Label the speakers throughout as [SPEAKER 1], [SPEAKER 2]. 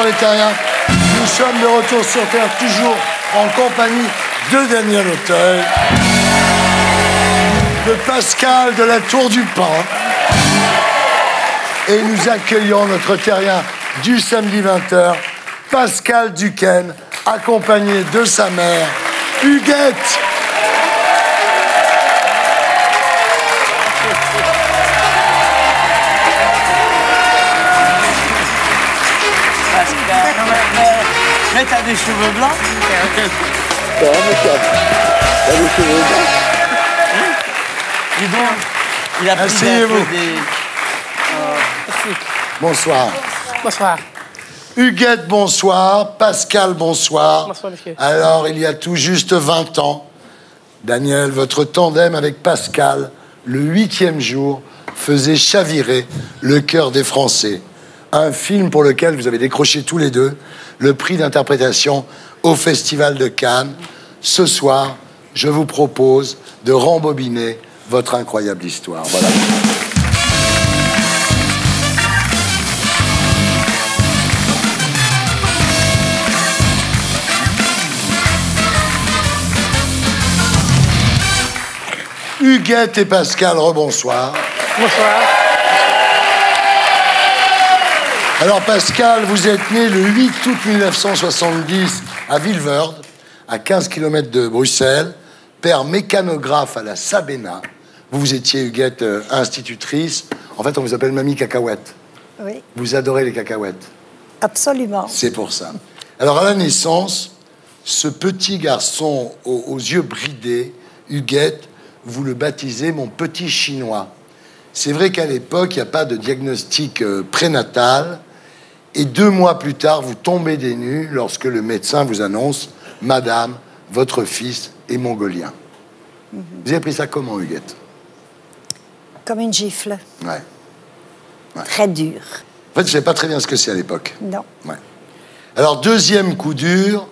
[SPEAKER 1] les terriens. Nous sommes de retour sur Terre, toujours en compagnie de Daniel Auteuil, de Pascal de la Tour du Pin. Et nous accueillons notre terrien du samedi 20h, Pascal Duquesne, accompagné de sa mère, Huguette.
[SPEAKER 2] Mais t'as des cheveux blancs.
[SPEAKER 1] T'as des cheveux blancs.
[SPEAKER 2] Dis donc, il a pris
[SPEAKER 1] asseyez-vous. Bonsoir.
[SPEAKER 3] Bonsoir.
[SPEAKER 1] Huguette, bonsoir. Pascal, bonsoir.
[SPEAKER 3] Bonsoir, monsieur.
[SPEAKER 1] Alors, il y a tout juste 20 ans, Daniel, votre tandem avec Pascal, le 8e jour, faisait chavirer le cœur des Français. Un film pour lequel vous avez décroché tous les deux le prix d'interprétation au Festival de Cannes. Ce soir, je vous propose de rembobiner votre incroyable histoire. Voilà. Huguette et Pascal, rebonsoir.
[SPEAKER 3] Bonsoir.
[SPEAKER 1] Alors Pascal, vous êtes né le 8 août 1970 à Vilvoorde, à 15 km de Bruxelles, père mécanographe à la Sabena. Vous étiez, Huguette, institutrice. En fait, on vous appelle Mamie Cacahuète.
[SPEAKER 4] Oui,
[SPEAKER 1] Vous adorez les cacahuètes.
[SPEAKER 4] absolument.
[SPEAKER 1] C'est pour ça. Alors, à la naissance, ce petit garçon aux yeux bridés, Huguette, vous le baptisez mon petit chinois. C'est vrai qu'à l'époque, il n'y a pas de diagnostic prénatal. Et 2 mois plus tard, vous tombez des nues lorsque le médecin vous annonce « Madame, votre fils est mongolien ». Vous avez pris ça comment, Huguette?
[SPEAKER 4] Comme une gifle.
[SPEAKER 1] Ouais.
[SPEAKER 4] Très dure.
[SPEAKER 1] En fait, je ne savais pas très bien ce que c'est à l'époque.
[SPEAKER 4] Non.
[SPEAKER 1] Ouais. Alors, deuxième coup dur,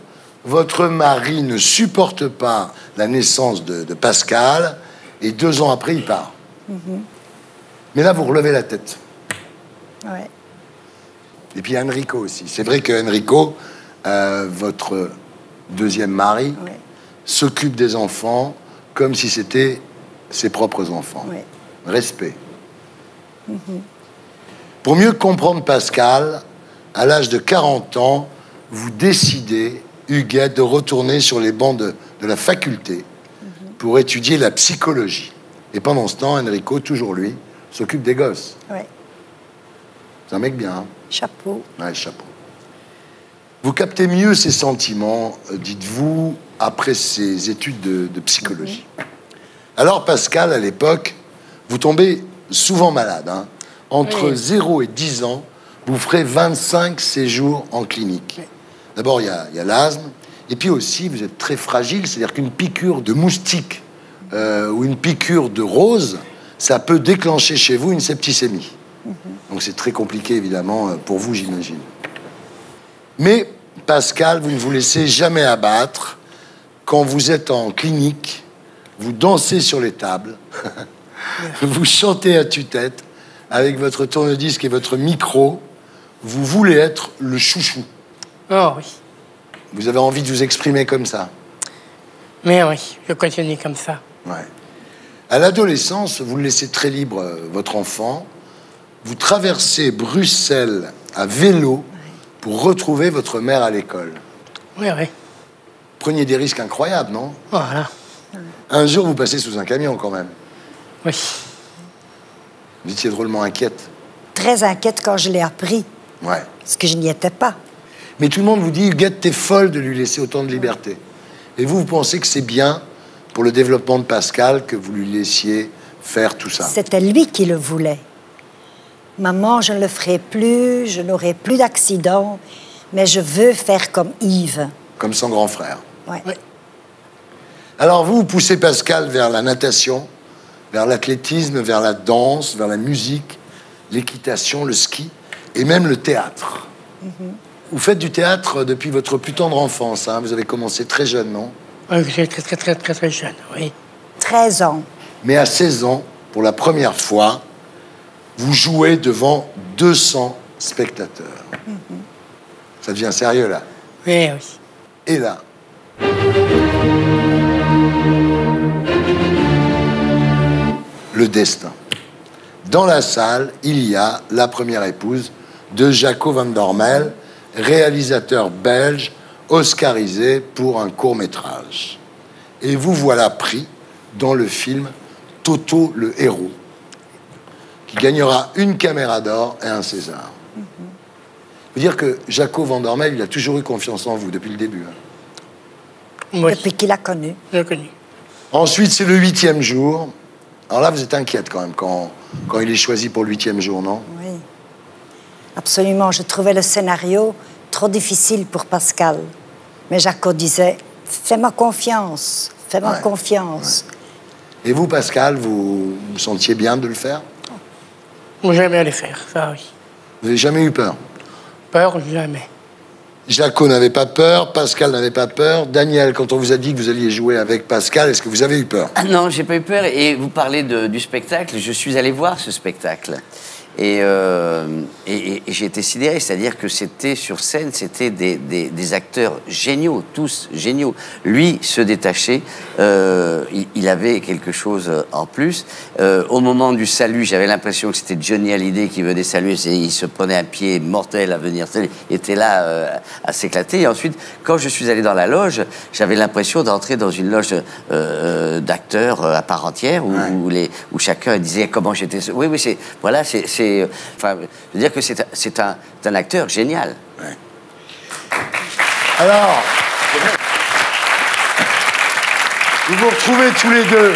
[SPEAKER 1] votre mari ne supporte pas la naissance de Pascal, et 2 ans après, il part. Mais là, vous relevez la tête.
[SPEAKER 4] Ouais.
[SPEAKER 1] Et puis Enrico aussi. C'est vrai que Enrico, votre deuxième mari,
[SPEAKER 4] Ouais.
[SPEAKER 1] s'occupe des enfants comme si c'était ses propres enfants.
[SPEAKER 4] Ouais.
[SPEAKER 1] Respect. Pour mieux comprendre Pascal, à l'âge de 40 ans, vous décidez, Huguette, de retourner sur les bancs de la faculté pour étudier la psychologie. Et pendant ce temps, Enrico, toujours lui, s'occupe des gosses.
[SPEAKER 4] Ouais.
[SPEAKER 1] C'est un mec bien, hein?
[SPEAKER 4] Chapeau.
[SPEAKER 1] Ouais, chapeau. Vous captez mieux ses sentiments, dites-vous, après ces études de psychologie. Alors, Pascal, à l'époque, vous tombez souvent malade. Hein. Entre 0 et 10 ans, vous ferez 25 séjours en clinique. D'abord, il y a l'asthme. Et puis aussi, vous êtes très fragile. C'est-à-dire qu'une piqûre de moustique ou une piqûre de rose, ça peut déclencher chez vous une septicémie. Donc c'est très compliqué, évidemment, pour vous, j'imagine. Mais, Pascal, vous ne vous laissez jamais abattre. Quand vous êtes en clinique, vous dansez sur les tables, vous chantez à tue-tête, avec votre tourne-disque et votre micro, vous voulez être le chouchou.
[SPEAKER 3] Oh oui.
[SPEAKER 1] Vous avez envie de vous exprimer comme ça.
[SPEAKER 3] Mais oui, je continue comme ça.
[SPEAKER 1] Ouais. À l'adolescence, vous le laissez très libre, votre enfant. Vous traversez Bruxelles à vélo pour retrouver votre mère à l'école.
[SPEAKER 3] Oui, oui.
[SPEAKER 1] Preniez des risques incroyables, non?
[SPEAKER 3] Voilà.
[SPEAKER 1] Un jour, vous passez sous un camion, quand même.
[SPEAKER 3] Oui.
[SPEAKER 1] Vous étiez drôlement inquiète.
[SPEAKER 4] Très inquiète quand je l'ai appris,
[SPEAKER 1] Ouais.
[SPEAKER 4] parce que je n'y étais pas.
[SPEAKER 1] Mais tout le monde vous dit, Huguette, t'es folle de lui laisser autant de liberté. Et vous, vous pensez que c'est bien pour le développement de Pascal que vous lui laissiez faire tout ça.
[SPEAKER 4] C'était lui qui le voulait. Maman, je ne le ferai plus, je n'aurai plus d'accident, mais je veux faire comme Yves.
[SPEAKER 1] Comme son grand frère.
[SPEAKER 4] Ouais.
[SPEAKER 3] Oui.
[SPEAKER 1] Alors vous poussez Pascal vers la natation, vers l'athlétisme, vers la danse, vers la musique, l'équitation, le ski et même le théâtre. Vous faites du théâtre depuis votre plus tendre enfance, hein. Vous avez commencé très jeune, non?
[SPEAKER 3] Oui, j'étais très jeune, oui.
[SPEAKER 4] 13 ans.
[SPEAKER 1] Mais à 16 ans, pour la première fois, vous jouez devant 200 spectateurs. Ça devient sérieux, là.
[SPEAKER 3] Oui, oui.
[SPEAKER 1] Et là. Le destin. Dans la salle, il y a la première épouse de Jaco van Dormel, réalisateur belge, oscarisé pour un court-métrage. Et vous voilà pris dans le film Toto le héros, qui gagnera une caméra d'or et un César. Je veux dire que Jaco van Dormel, il a toujours eu confiance en vous depuis le début. Hein.
[SPEAKER 3] Oui,
[SPEAKER 4] Depuis qu'il a connu.
[SPEAKER 3] je connais.
[SPEAKER 1] Ensuite, c'est le 8e jour. Alors là, vous êtes inquiète quand même quand il est choisi pour le 8e jour, non?
[SPEAKER 4] Oui. Absolument. Je trouvais le scénario trop difficile pour Pascal. Mais Jaco disait, fais-moi confiance, fais-moi
[SPEAKER 1] Ouais.
[SPEAKER 4] confiance.
[SPEAKER 1] Et vous, Pascal, vous sentiez bien de le faire?
[SPEAKER 3] Moi, j'aime bien les faire, ça, oui.
[SPEAKER 1] Vous n'avez jamais eu peur?
[SPEAKER 3] Peur, jamais.
[SPEAKER 1] Jaco n'avait pas peur, Pascal n'avait pas peur. Daniel, quand on vous a dit que vous alliez jouer avec Pascal, est-ce que vous avez eu peur?
[SPEAKER 2] Ah non, j'ai pas eu peur. Et vous parlez du spectacle. Je suis allé voir ce spectacle. Et j'ai été sidéré. C'est-à-dire que c'était sur scène, c'était des acteurs géniaux, tous géniaux. Lui se détachait. Il avait quelque chose en plus. Au moment du salut, j'avais l'impression que c'était Johnny Hallyday qui venait saluer. Il se prenait un pied mortel à venir saluer. Il était là à s'éclater. Et ensuite, quand je suis allé dans la loge, j'avais l'impression d'entrer dans une loge d'acteurs à part entière où chacun disait comment j'étais. Oui, oui, enfin, je veux dire que c'est un acteur génial.
[SPEAKER 1] Ouais. Alors, vous vous retrouvez tous les deux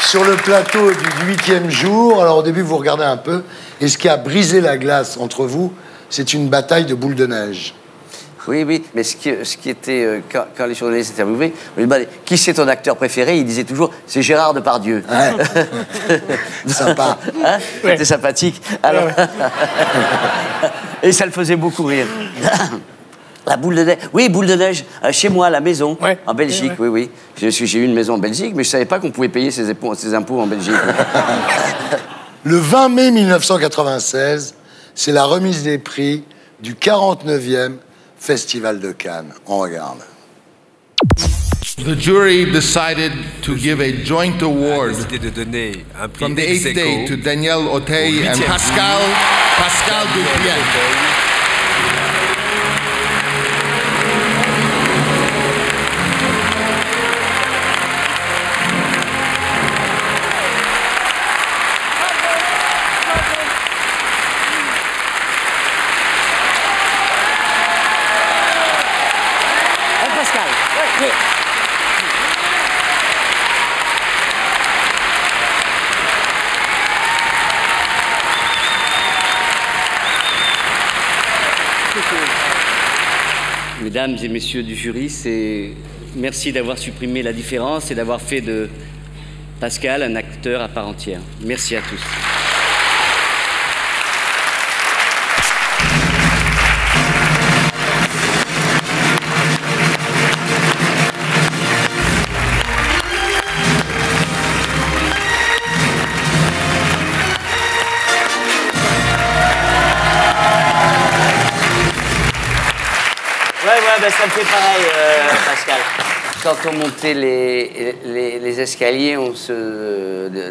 [SPEAKER 1] sur le plateau du 8e jour. Alors au début, vous regardez un peu. Et ce qui a brisé la glace entre vous, c'est une bataille de boules de neige.
[SPEAKER 2] Oui, oui, mais ce qui était, quand les journalistes interviewaient, on lui demandait qui c'est ton acteur préféré, il disait toujours c'est Gérard Depardieu.
[SPEAKER 1] Ouais. Sympa.
[SPEAKER 2] Hein
[SPEAKER 3] Ouais.
[SPEAKER 2] C'était sympathique. Alors... Et ça le faisait beaucoup rire. La boule de neige. Oui, boule de neige, chez moi, à la maison,
[SPEAKER 3] Ouais.
[SPEAKER 2] en Belgique,
[SPEAKER 3] Ouais.
[SPEAKER 2] oui, oui. J'ai eu une maison en Belgique, mais je ne savais pas qu'on pouvait payer ses impôts en Belgique.
[SPEAKER 1] Le 20 mai 1996, c'est la remise des prix du 49e Festival de Cannes. On regarde.
[SPEAKER 5] The jury decided to give a joint award
[SPEAKER 6] Décidé de donner un prix
[SPEAKER 5] from the
[SPEAKER 6] ex
[SPEAKER 5] 8th day
[SPEAKER 6] aequo
[SPEAKER 5] to Daniel
[SPEAKER 6] au
[SPEAKER 5] Auteuil and
[SPEAKER 6] huitième
[SPEAKER 5] Pascal Dupuis.
[SPEAKER 2] Hein, Pascal? Oui.
[SPEAKER 7] Mesdames et messieurs du jury, merci d'avoir supprimé la différence et d'avoir fait de Pascal un acteur à part entière. Merci à tous.
[SPEAKER 2] Ouais, ben ça me fait pareil, Pascal. Quand on montait les escaliers,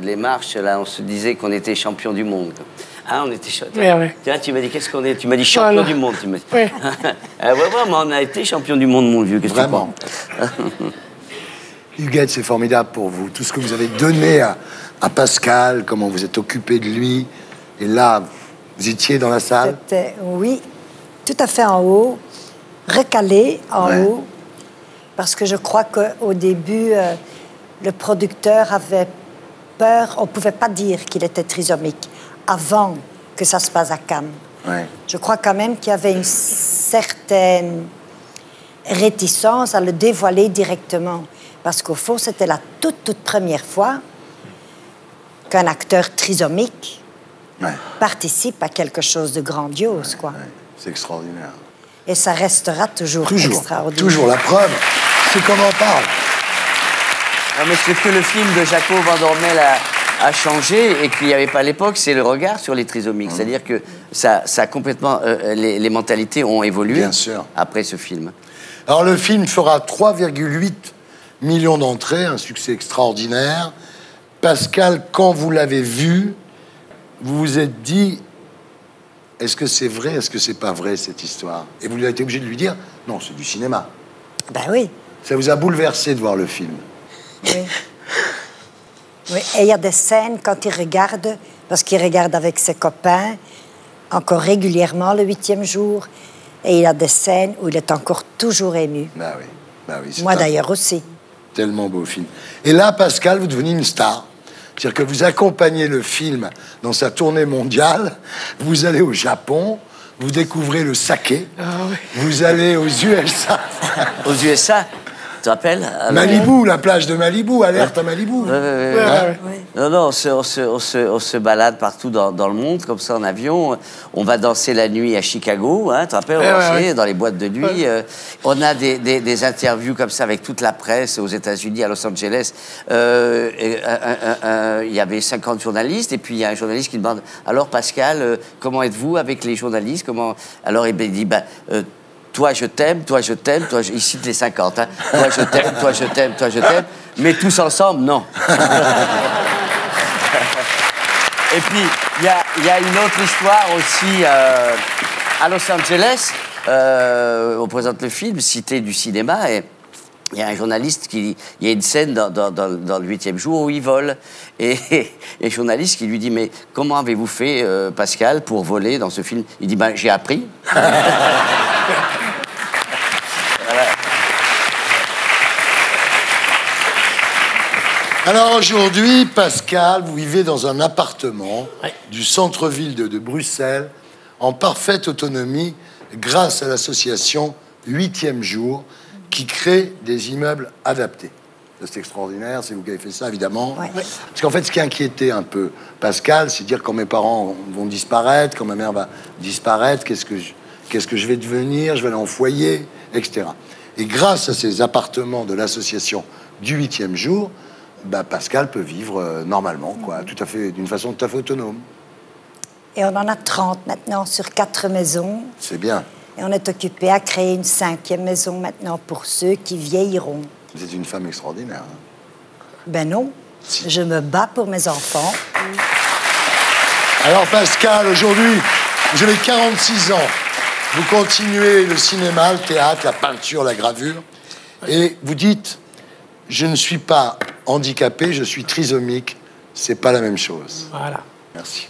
[SPEAKER 2] les marches, là, on se disait qu'on était champion du monde. Hein, on était champion.
[SPEAKER 3] Ouais, ouais.
[SPEAKER 2] Tu m'as dit, qu'est-ce qu'on est? Tu m'as dit champion
[SPEAKER 3] Voilà.
[SPEAKER 2] du monde. Tu m'as dit.
[SPEAKER 3] Ouais.
[SPEAKER 2] Ouais, mais on a été champion du monde, mon vieux. Qu'est-ce que tu
[SPEAKER 1] Vraiment.
[SPEAKER 2] penses?
[SPEAKER 1] Huguette, c'est formidable pour vous. Tout ce que vous avez donné à Pascal, comment vous êtes occupé de lui. Et là, vous étiez dans la salle.
[SPEAKER 4] C'était, oui, tout à fait en haut, recalé en
[SPEAKER 1] Ouais.
[SPEAKER 4] haut, parce que je crois qu'au début, le producteur avait peur, on ne pouvait pas dire qu'il était trisomique avant que ça se passe à Cannes.
[SPEAKER 1] Ouais.
[SPEAKER 4] Je crois quand même qu'il y avait une certaine réticence à le dévoiler directement, parce qu'au fond, c'était la toute première fois qu'un acteur trisomique
[SPEAKER 1] Ouais.
[SPEAKER 4] participe à quelque chose de grandiose, quoi.
[SPEAKER 1] Ouais. C'est extraordinaire.
[SPEAKER 4] Et ça restera toujours,
[SPEAKER 1] Toujours.
[SPEAKER 4] extraordinaire.
[SPEAKER 1] Toujours. La preuve, c'est comme on parle.
[SPEAKER 2] Non, mais c'est que le film de Jaco van Dormel a changé et qu'il n'y avait pas à l'époque, c'est le regard sur les trisomiques. C'est-à-dire que ça a complètement... les mentalités ont évolué
[SPEAKER 1] Bien sûr.
[SPEAKER 2] après ce film.
[SPEAKER 1] Alors le film fera 3,8 millions d'entrées, un succès extraordinaire. Pascal, quand vous l'avez vu, vous vous êtes dit, est-ce que c'est vrai, est-ce que c'est pas vrai cette histoire? Et vous avez été obligé de lui dire, non, c'est du cinéma.
[SPEAKER 4] Ben oui.
[SPEAKER 1] Ça vous a bouleversé de voir le film.
[SPEAKER 4] Oui. Oui. Et il y a des scènes quand il regarde, parce qu'il regarde avec ses copains, encore régulièrement le 8e jour, et il y a des scènes où il est encore toujours ému.
[SPEAKER 1] Bah oui, bah oui.
[SPEAKER 4] Moi d'ailleurs aussi.
[SPEAKER 1] Tellement beau film. Et là, Pascal, vous devenez une star. C'est-à-dire que vous accompagnez le film dans sa tournée mondiale, vous allez au Japon, vous découvrez le saké, vous allez aux USA.
[SPEAKER 2] Aux USA, tu te rappelles?
[SPEAKER 1] Malibu, la plage de Malibu, alerte à Malibu.
[SPEAKER 2] Non, non, on se balade partout dans le monde, comme ça, en avion. On va danser la nuit à Chicago, hein, tu te rappelles, on dansait dans les boîtes de nuit. On a des interviews comme ça avec toute la presse aux États-Unis, à Los Angeles. Il y avait 50 journalistes, et puis il y a un journaliste qui demande « Alors, Pascal, comment êtes-vous avec les journalistes ?» Alors, il dit toi je t'aime, toi je t'aime, toi je... Il cite les 50, hein. Toi je t'aime, toi je t'aime, toi je t'aime, mais tous ensemble, non. Et puis, il y a une autre histoire aussi à Los Angeles. On présente le film, Cité du cinéma, et il y a un journaliste il y a une scène dans le 8e jour où il vole. Et le journaliste qui lui dit « Mais comment avez-vous fait, Pascal, pour voler dans ce film ?» Il dit « J'ai appris. »
[SPEAKER 1] Alors aujourd'hui, Pascal, vous vivez dans un appartement du centre-ville de Bruxelles, en parfaite autonomie, grâce à l'association 8e jour, qui crée des immeubles adaptés. C'est extraordinaire, c'est vous qui avez fait ça, évidemment.
[SPEAKER 4] Ouais.
[SPEAKER 1] Parce qu'en fait, ce qui inquiétait un peu Pascal, c'est dire quand mes parents vont disparaître, quand ma mère va disparaître, qu'est-ce que je vais devenir, je vais aller en foyer, etc. Et grâce à ces appartements de l'association du 8e jour, bah, Pascal peut vivre normalement, quoi, tout à fait, d'une façon tout à fait autonome.
[SPEAKER 4] Et on en a 30 maintenant sur 4 maisons.
[SPEAKER 1] C'est bien.
[SPEAKER 4] Et on est occupé à créer une 5e maison maintenant pour ceux qui vieilliront.
[SPEAKER 1] Vous êtes une femme extraordinaire. Hein.
[SPEAKER 4] Ben non, je me bats pour mes enfants.
[SPEAKER 1] Alors Pascal, aujourd'hui, vous avez 46 ans. Vous continuez le cinéma, le théâtre, la peinture, la gravure. Et vous dites, je ne suis pas handicapé, je suis trisomique. C'est pas la même chose.
[SPEAKER 3] Voilà.
[SPEAKER 1] Merci.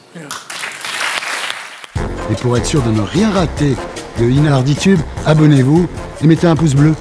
[SPEAKER 6] Et pour être sûr de ne rien rater de Inarditube, abonnez-vous et mettez un pouce bleu.